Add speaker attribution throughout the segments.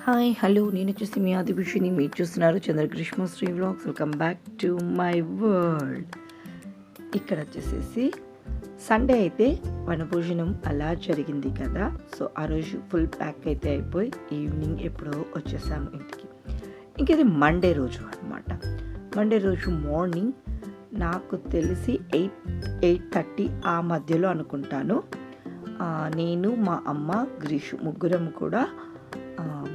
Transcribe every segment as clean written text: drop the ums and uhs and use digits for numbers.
Speaker 1: Hi hello నేను వచ్చేసి మీ ఆదిభూషిని మీరు చూస్తున్నారు Chandrakrishna Sri vlogs. Welcome back to my world. ఇక్కడ వచ్చేసేసి సండే అయితే వనభోజనం అలా జరిగింది కదా. సో ఆ రోజు ఫుల్ ప్యాక్ అయితే అయిపోయి ఈవినింగ్ ఎప్పుడో వచ్చేసాము ఇంటికి. ఇంక ఇది మండే రోజు అనమాట. మండే రోజు మార్నింగ్ నాకు తెలిసి 8:30 ఆ మధ్యలో అనుకుంటాను. నేను మా అమ్మ గ్రీషు ముగ్గురం కూడా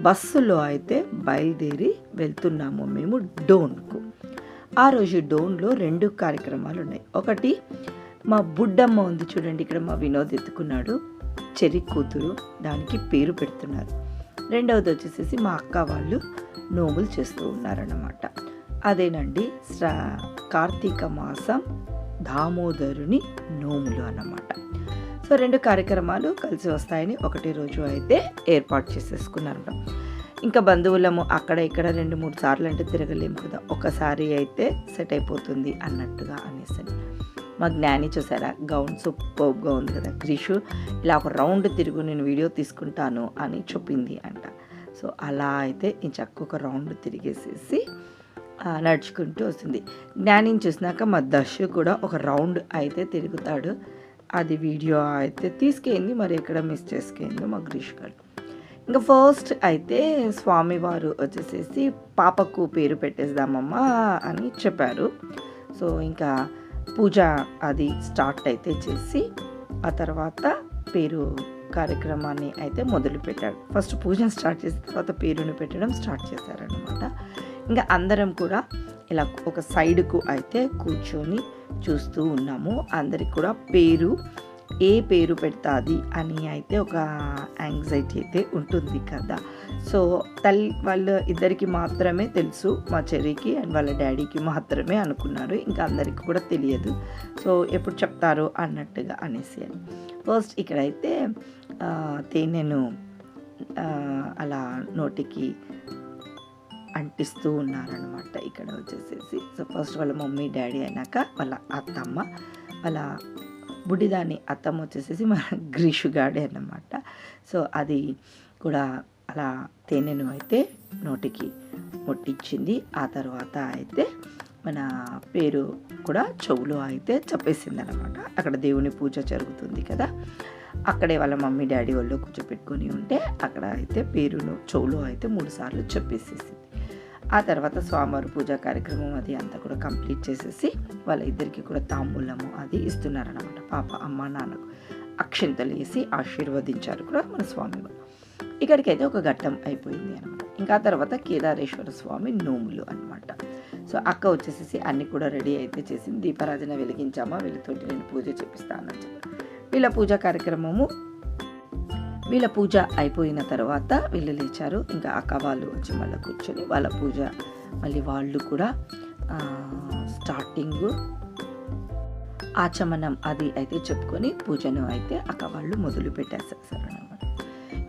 Speaker 1: బస్సులో అయితే బయలుదేరి వెళ్తున్నాము మేము డోన్కు. ఆ రోజు డోన్లో 2 కార్యక్రమాలు ఉన్నాయి. ఒకటి మా బుడ్డమ్మ ఉంది చూడండి, ఇక్కడ మా వినోద్ ఎత్తుకున్నాడు, చెరి కూతురు, దానికి పేరు పెడుతున్నారు. రెండవది వచ్చేసేసి మా అక్క వాళ్ళు నోములు చేస్తూ ఉన్నారన్నమాట. అదేనండి కార్తీక మాసం దామోదరుని నోములు అన్నమాట. సో 2 కార్యక్రమాలు కలిసి వస్తాయని ఒకటి రోజు అయితే ఏర్పాటు చేసేసుకున్నారు. ఇంకా బంధువులము అక్కడ ఇక్కడ 2-3 సార్లు అంటే తిరగలేము కదా, ఒకసారి అయితే సెట్ అయిపోతుంది అన్నట్టుగా అనేసి. మా జ్ఞాని చూసారా, గౌన్ సూపర్గా ఉంది కదా. గ్రీషు ఇలా ఒక రౌండ్ తిరుగు, నేను వీడియో తీసుకుంటాను అని చెప్పింది అంట. సో అలా అయితే ఇంచక్క ఒక రౌండ్ తిరిగేసేసి నడుచుకుంటూ వస్తుంది. జ్ఞానిని చూసినాక మా దశ కూడా ఒక రౌండ్ అయితే తిరుగుతాడు. అది వీడియో అయితే తీసుకెళ్ళింది, మరి ఎక్కడ మిస్ చేసుకెళ్ళిందో మా గ్రీష్ గారు. ఇంకా ఫస్ట్ అయితే స్వామివారు వచ్చేసేసి పాపకు పేరు పెట్టేద్దామమ్మా అని చెప్పారు. సో ఇంకా పూజ అది స్టార్ట్ అయితే చేసి ఆ తర్వాత పేరు కార్యక్రమాన్ని అయితే మొదలు పెట్టాడు. ఫస్ట్ పూజను స్టార్ట్ చేసిన తర్వాత పేరుని పెట్టడం స్టార్ట్ చేశారనమాట. ఇంకా అందరం కూడా ఇలా ఒక సైడ్కు అయితే కూర్చొని చూస్తూ ఉన్నాము. అందరికి కూడా ఏ పేరు పెడతాది అని అయితే ఒక యాంగ్జైటీ అయితే ఉంటుంది కదా. సో వాళ్ళ ఇద్దరికి మాత్రమే తెలుసు, మా చెర్రీకి అండ్ వాళ్ళ డాడీకి మాత్రమే అనుకున్నారు, ఇంకా అందరికి కూడా తెలియదు. సో ఎప్పుడు చెప్తారు అన్నట్టుగా అనేసి అని ఫస్ట్ ఇక్కడైతే తేనెను అలా నోటికి అంటిస్తూ ఉన్నారనమాట. ఇక్కడ వచ్చేసేసి సో ఫస్ట్ వాళ్ళ మమ్మీ డాడీ అయినాక వాళ్ళ అత్తమ్మ, వాళ్ళ బుడ్డిదాని అత్తమ్మ వచ్చేసేసి మన గ్రీషు గాడే అన్నమాట. సో అది కూడా అలా తేనెను అయితే నోటికి ముట్టించింది. ఆ తర్వాత అయితే మన పేరు కూడా చెవులో అయితే చెప్పేసింది అనమాట. అక్కడ దేవుని పూజ జరుగుతుంది కదా, అక్కడే వాళ్ళ మమ్మీ డాడీ వాళ్ళు కూర్చోపెట్టుకొని ఉంటే అక్కడ అయితే పేరును చెవులో అయితే 3 సార్లు చెప్పేసేసింది. ఆ తర్వాత స్వామివారి పూజా కార్యక్రమం అది అంతా కూడా కంప్లీట్ చేసేసి వాళ్ళ ఇద్దరికి కూడా తాంబూలము అది ఇస్తున్నారనమాట. పాప అమ్మ నాన్నకు అక్షింతలు వేసి ఆశీర్వదించారు కూడా మన స్వామివారు. ఇక్కడికైతే ఒక ఘట్టం అయిపోయింది అనమాట. ఇంకా తర్వాత కేదారేశ్వర స్వామి నోములు అనమాట. సో అక్క వచ్చేసేసి అన్నీ కూడా రెడీ అయితే చేసింది. దీపారాధన వెలిగించామా, వీళ్ళతోటి నేను పూజ చేపిస్తానని చెప్పి వీళ్ళ పూజ అయిపోయిన తర్వాత వీళ్ళు లేచారు. ఇంకా అక్క వాళ్ళు వచ్చి మళ్ళీ కూర్చొని వాళ్ళ పూజ మళ్ళీ వాళ్ళు కూడా స్టార్టింగ్ ఆచమనం అది అయితే చెప్పుకొని పూజను అయితే అక్క వాళ్ళు మొదలు పెట్టేసేసారనమాట.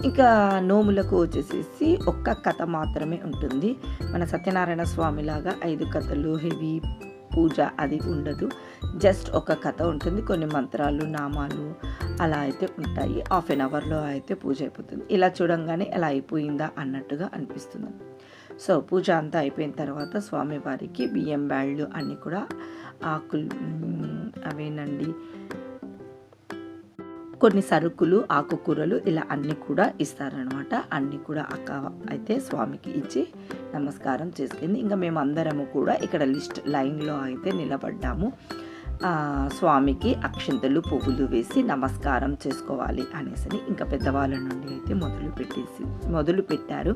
Speaker 1: ఇంకా నోములకు వచ్చేసేసి ఒక్క కథ మాత్రమే ఉంటుంది. మన సత్యనారాయణ స్వామి లాగా 5 కథలు హెవీ పూజ అది ఉండదు. జస్ట్ ఒక కథ ఉంటుంది, కొన్ని మంత్రాలు నామాలు అలా అయితే ఉంటాయి. 1/2 అవర్లో అయితే పూజ అయిపోతుంది. ఇలా చూడంగానే ఎలా అయిపోయిందా అన్నట్టుగా అనిపిస్తుంది. సో పూజ అంతా అయిపోయిన తర్వాత స్వామివారికి బియ్యం బ్యాళ్ళు అన్నీ కూడా ఆకులు అవేనండి, కొన్ని సరుకులు ఆకుకూరలు ఇలా అన్నీ కూడా ఇస్తారనమాట. అన్నీ కూడా అక్క అయితే స్వామికి ఇచ్చి నమస్కారం చేసుకుంది. ఇంకా మేము అందరము కూడా ఇక్కడ లైన్లో అయితే నిలబడ్డాము. స్వామికి అక్షింతలు పువ్వులు వేసి నమస్కారం చేసుకోవాలి అనేసి ఇంకా పెద్దవాళ్ళ నుండి అయితే మొదలు పెట్టారు.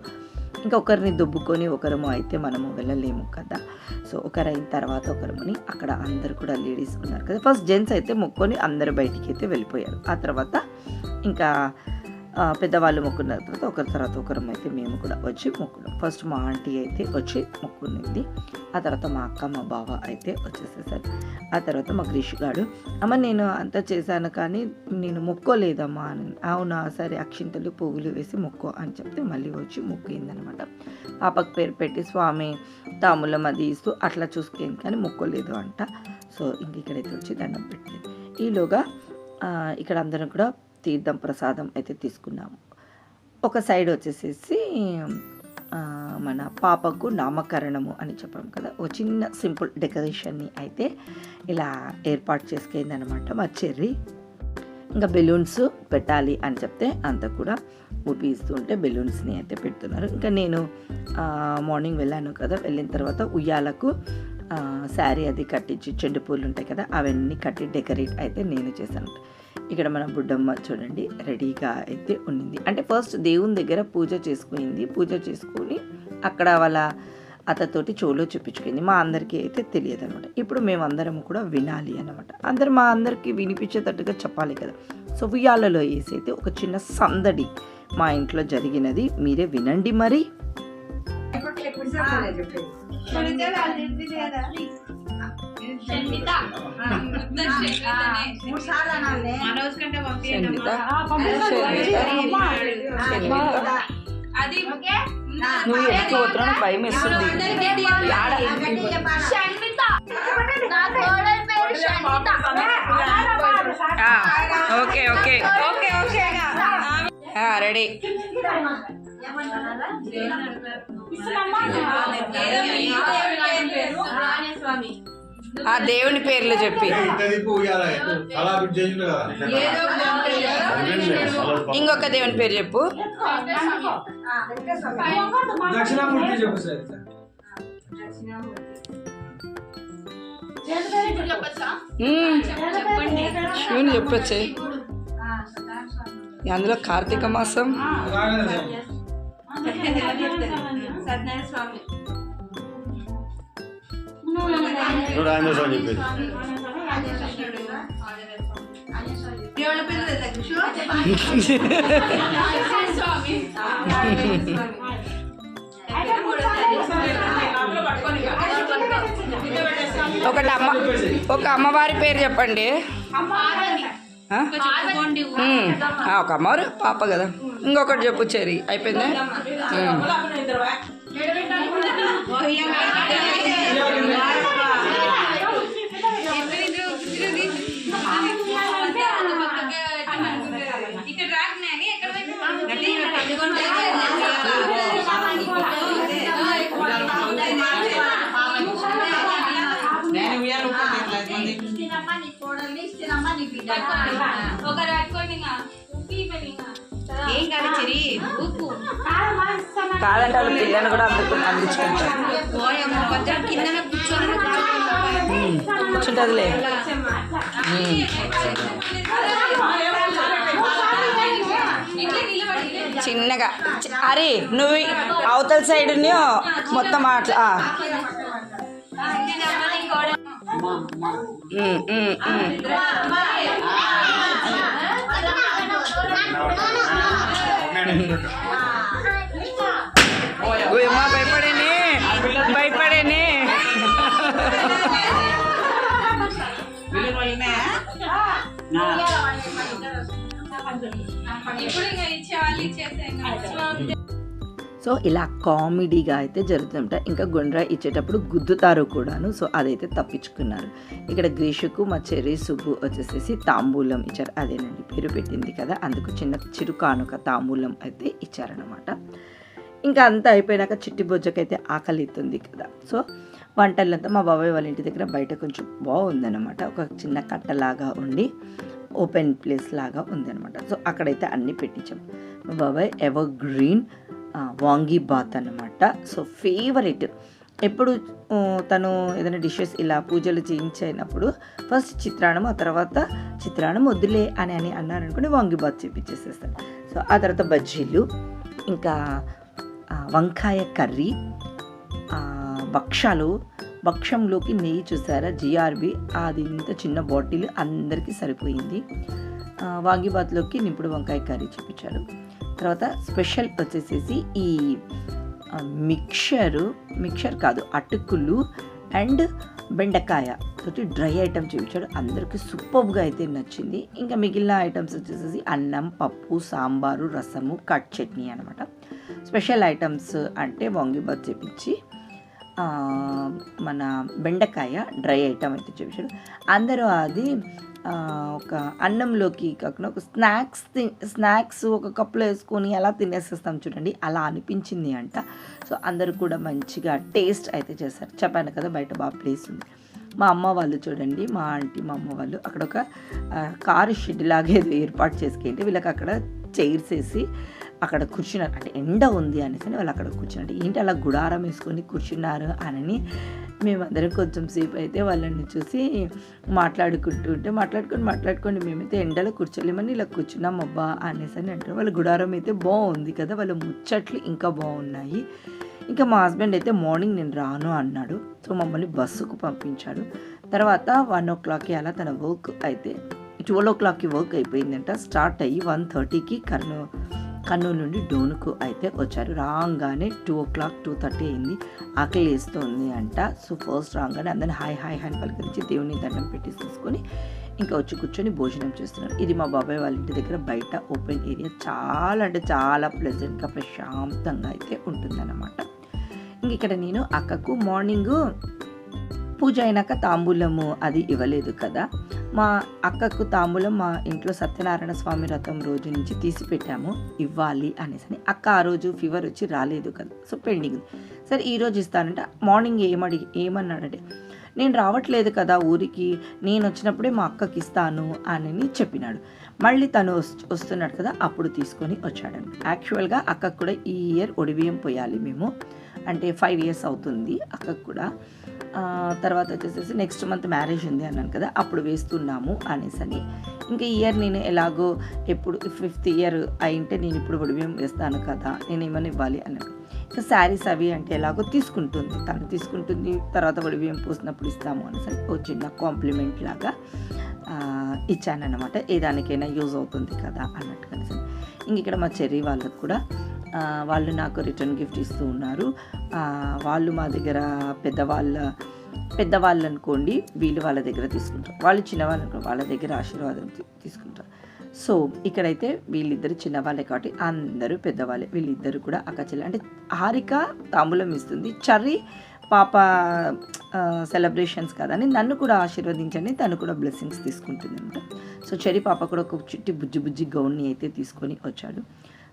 Speaker 1: ఇంకా ఒకరిని దుబ్బుకొని ఒకరము అయితే మనము వెళ్ళలేము కదా. సో ఒకరైన తర్వాత ఒకరమని అక్కడ అందరు కూడా లేడీస్ ఉన్నారు కదా. ఫస్ట్ జెంట్స్ అయితే మొక్కుకొని అందరు బయటికి అయితే వెళ్ళిపోయారు. ఆ తర్వాత ఇంకా పెద్దవాళ్ళు మొక్కున్న తర్వాత ఒకరం అయితే మేము కూడా వచ్చి మొక్కున్నాం. ఫస్ట్ మా ఆంటీ అయితే వచ్చి మొక్కునింది. ఆ తర్వాత మా అక్క మా బావ అయితే వచ్చేసేసారు. ఆ తర్వాత మా గ్రీష్ గారు, అమ్మ నేను అంతా చేశాను కానీ నేను మొక్కోలేదమ్మా అని. అవునా, సరే అక్షింతలు పువ్వులు వేసి మొక్కో అని చెప్తే మళ్ళీ వచ్చి మొక్కిందనమాట. పాపకు పేరు పెట్టి స్వామి తాములం అది ఇస్తూ అట్లా చూసుకుంది కానీ మొక్కోలేదు అంట. సో ఇంక ఇక్కడైతే వచ్చి దండం పెట్టింది. ఈలోగా ఇక్కడ అందరం కూడా తీర్థం ప్రసాదం అయితే తీసుకున్నాము. ఒక సైడ్ వచ్చేసేసి మన పాపకు నామకరణము అని చెప్పాం కదా, ఒక చిన్న సింపుల్ డెకరేషన్ని అయితే ఇలా ఏర్పాటు చేసుకుంది అనమాట మా చెర్రీ. ఇంకా బెలూన్స్ పెట్టాలి అని చెప్తే అంత కూడా ఊపిస్తుంటే బెలూన్స్ని అయితే పెడుతున్నారు. ఇంకా నేను మార్నింగ్ వెళ్ళాను కదా, వెళ్ళిన తర్వాత ఉయ్యాలకు శారీ అది కట్టించి చెండు పూలు ఉంటాయి కదా అవన్నీ కట్టి డెకరేట్ అయితే నేను చేశాను. ఇక్కడ మన బుడ్డమ్మ చూడండి రెడీగా అయితే ఉన్నింది. అంటే ఫస్ట్ దేవుని దగ్గర పూజ చేసుకుని అక్కడ వాళ్ళ అతతోటి చెవులో చెప్పించుకుంది. మా అందరికీ అయితే తెలియదు అనమాట. ఇప్పుడు మేమందరం కూడా వినాలి అన్నమాట. మా అందరికీ వినిపించేటట్టుగా చెప్పాలి కదా. సో ఉయ్యాలలో వేసి అయితే ఒక చిన్న సందడి మా ఇంట్లో జరిగినది, మీరే వినండి మరి. నువ్వు ఎక్కువ పోతున్నా భయం వేస్తుంది. Okay okay okay okay ready. ఆ దేవుని పేర్లు చెప్పి ఇంకొక దేవుని పేరు చెప్పు. శివుని చెప్పచ్చే. అందులో కార్తీక మాసం ఒక అమ్మవారి పేరు చెప్పండి. ఒక అమ్మవారు పాప కదా. ఇంకొకటి చెప్పు చెరి. అయిపోయిందా? కాదంటే వాళ్ళు పిల్లని కూడా అందించుకుంటారు. కూర్చుంటుందిలే. చిన్నగా అరే నువ్వు అవతల సైడ్ మొత్తం అట్లా భయపడేనే సో ఇలా కామెడీగా అయితే జరుగుతుంటాయి. ఇంకా గుండ్రా ఇచ్చేటప్పుడు గుద్దుతారు కూడాను. సో అదైతే తప్పించుకున్నారు. ఇక్కడ గ్రీషుకు మా చెర్రీ సుబ్బు వచ్చేసేసి తాంబూలం ఇచ్చారు. అదేనండి పేరు పెట్టింది కదా, అందుకు చిన్న చిరుకానుక తాంబూలం అయితే ఇచ్చారనమాట. ఇంకా అంతా అయిపోయినాక చిట్టి బొజ్జకైతే ఆకలి అవుతుంది కదా. సో వంటలంతా మా బాబాయ్ వాళ్ళ ఇంటి దగ్గర బయట కొంచెం బాగుందన్నమాట. ఒక చిన్న కట్టలాగా ఉండి ఓపెన్ ప్లేస్ లాగా ఉందన్నమాట. సో అక్కడైతే అన్నీ పెట్టించాం. మా బాబాయ్ ఎవర్ గ్రీన్ వాంగీ బాత్ అన్నమాట. So favourite. ఎప్పుడు తను ఏదైనా డిషెస్ ఇలా పూజలు చేయించినప్పుడు ఫస్ట్ చిత్రాన్నం, ఆ తర్వాత చిత్రాన్నం వద్దులే అని అన్నారనుకోండి వాంగీ బాత్ చేపించేసేస్తాను. సో ఆ తర్వాత బజ్జీలు, ఇంకా వంకాయ కర్రీ, భక్షంలోకి నెయ్యి చూసారా జిఆర్బి, అది ఇంత చిన్న బాటిల్ అందరికీ సరిపోయింది. వాంగిబాత్లోకి నింపుడు వంకాయ కర్రీ చూపించారు. తర్వాత స్పెషల్ వచ్చేసేసి ఈ మిక్చర్ కాదు అటుకులు అండ్ బెండకాయ తోటి డ్రై ఐటమ్ చూపించాడు. అందరికీ సూపర్గా అయితే నచ్చింది. ఇంకా మిగిలిన ఐటమ్స్ వచ్చేసేసి అన్నం, పప్పు, సాంబారు, రసము, కట్ చట్నీ అనమాట. స్పెషల్ ఐటమ్స్ అంటే వాంగిబాత్ చేపించి మన బెండకాయ డ్రై ఐటమ్ అయితే చూపించాడు. అందరూ అది ఒక అన్నంలోకి కాకుండా ఒక స్నాక్స్ ఒక కప్పులో వేసుకొని ఎలా తినేసేస్తాం చూడండి, అలా అనిపించింది అంట. సో అందరూ కూడా మంచిగా టేస్ట్ అయితే చేశారు. చెప్పాను కదా బయట బాగా ప్లేస్ ఉంది. మా అమ్మ వాళ్ళు చూడండి, మా ఆంటీ మా అమ్మ వాళ్ళు అక్కడ ఒక కారు షెడ్ లాగా ఏదో ఏర్పాటు చేసుకుంటే వీళ్ళకి అక్కడ చైర్స్ వేసి అక్కడ కూర్చున్నారు. అంటే ఎండ ఉంది అనేసి వాళ్ళు అక్కడ కూర్చున్నారు. ఏంటి అలా గుడారం వేసుకొని కూర్చున్నారు అని మేమందరం కొంచెం సేపు అయితే వాళ్ళని చూసి మాట్లాడుకొని మేమైతే ఎండలో కూర్చోలేమని ఇలా కూర్చున్నాం అబ్బా అనేసి అని అంటారు. వాళ్ళ గుడారం అయితే బాగుంది కదా, వాళ్ళ ముచ్చట్లు ఇంకా బాగున్నాయి. ఇంకా మా హస్బెండ్ అయితే మార్నింగ్ నేను రాను అన్నాడు. సో మమ్మల్ని బస్సుకు పంపించాడు. తర్వాత 1 o'clockకి అలా తన వర్క్ అయితే 12 o'clockకి వర్క్ అయిపోయిందంట. స్టార్ట్ అయ్యి 1:30కి కర్నూలు నుండి డోనుకు అయితే వచ్చారు. రాగానే 2 o'clock 2:30 అయింది. ఆకలి వేస్తుంది అంట. సో ఫస్ట్ రాగానే అందరిని హాయ్ అని పలకరించి దేవుని దండం పెట్టి తీసుకొని ఇంకా వచ్చి కూర్చొని భోజనం చేస్తున్నారు. ఇది మా బాబాయ్ వాళ్ళ ఇంటి దగ్గర బయట ఓపెన్ ఏరియా. చాలా అంటే చాలా ప్లెజెంట్గా ప్రశాంతంగా అయితే ఉంటుందన్నమాట. ఇంక ఇక్కడ నేను అక్కకు మార్నింగ్ పూజ అయినాక తాంబూలము అది ఇవ్వలేదు కదా, మా అక్కకు తాంబూలం మా ఇంట్లో సత్యనారాయణ స్వామి వ్రతం రోజు నుంచి తీసి పెట్టాము ఇవ్వాలి అనేసి. అక్క ఆ రోజు ఫీవర్ వచ్చి రాలేదు కదా, సో పెండింగ్. సరే ఈరోజు ఇస్తానంటే మార్నింగ్ ఏమన్నాడంటే నేను రావట్లేదు కదా ఊరికి, నేను వచ్చినప్పుడే మా అక్కకి ఇస్తాను అని చెప్పినాడు. మళ్ళీ తను వస్తున్నాడు కదా, అప్పుడు తీసుకొని వచ్చాడండి. యాక్చువల్గా అక్కకు కూడా ఈ ఇయర్ ఒడిబియ్యం పోయాలి మేము, అంటే 5 years అవుతుంది అక్కకు కూడా. తర్వాత వచ్చేసేసి నెక్స్ట్ మంత్ మ్యారేజ్ ఉంది అన్నాను కదా, అప్పుడు వేస్తున్నాము అనేసని. ఇంకా ఇయర్ నేను ఎలాగో ఎప్పుడు 5th year అయింటే నేను ఇప్పుడు ఒడిబియ్యం వేస్తాను కదా, నేను ఏమని ఇవ్వాలి అన్నాడు. ఇంకా శారీస్ అవి అంటే ఎలాగో తను తీసుకుంటుంది, తర్వాత ఒడిబియ్యం పోసినప్పుడు ఇస్తాము అనేసి ఒక చిన్న కాంప్లిమెంట్ లాగా ఇచ్చానన్నమాట. ఏ దానికైనా యూజ్ అవుతుంది కదా అన్నట్టుగా. ఇంక ఇక్కడ మా చెర్రీ వాళ్ళకు కూడా వాళ్ళు నాకు రిటర్న్ గిఫ్ట్ ఇస్తూ ఉన్నారు. వాళ్ళు మా దగ్గర పెద్దవాళ్ళు అనుకోండి, వీళ్ళు వాళ్ళ దగ్గర తీసుకుంటారు. వాళ్ళు చిన్నవాళ్ళు అనుకోండి, వాళ్ళ దగ్గర ఆశీర్వాదం తీసుకుంటారు. సో ఇక్కడైతే వీళ్ళిద్దరు చిన్నవాళ్ళే కాబట్టి అందరూ పెద్దవాళ్ళే. వీళ్ళిద్దరు కూడా అక్కచెల్లి. అంటే హారిక తాంబూలం ఇస్తుంది, చర్రీ పాప సెలబ్రేషన్స్ కదని నన్ను కూడా ఆశీర్వదించండి, తను కూడా బ్లెస్సింగ్స్ తీసుకుంటుంది అనమాట. సో చెర్రీ పాప కూడా ఒక చిట్టి బుజ్జి గౌన్ని అయితే తీసుకొని వచ్చాడు.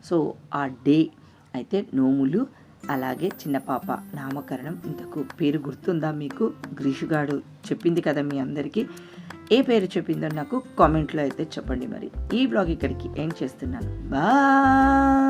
Speaker 1: సో ఆ డే అయితే నోములు, అలాగే చిన్న పాప నామకరణం. ఇంతకు పేరు గుర్తుందా మీకు? గ్రీషుగాడు చెప్పింది కదా మీ అందరికీ. ఏ పేరు చెప్పిందో నాకు కామెంట్లో అయితే చెప్పండి. మరి ఈ బ్లాగ్ ఇక్కడికి ఎండ్ చేస్తున్నాను. బాయ్.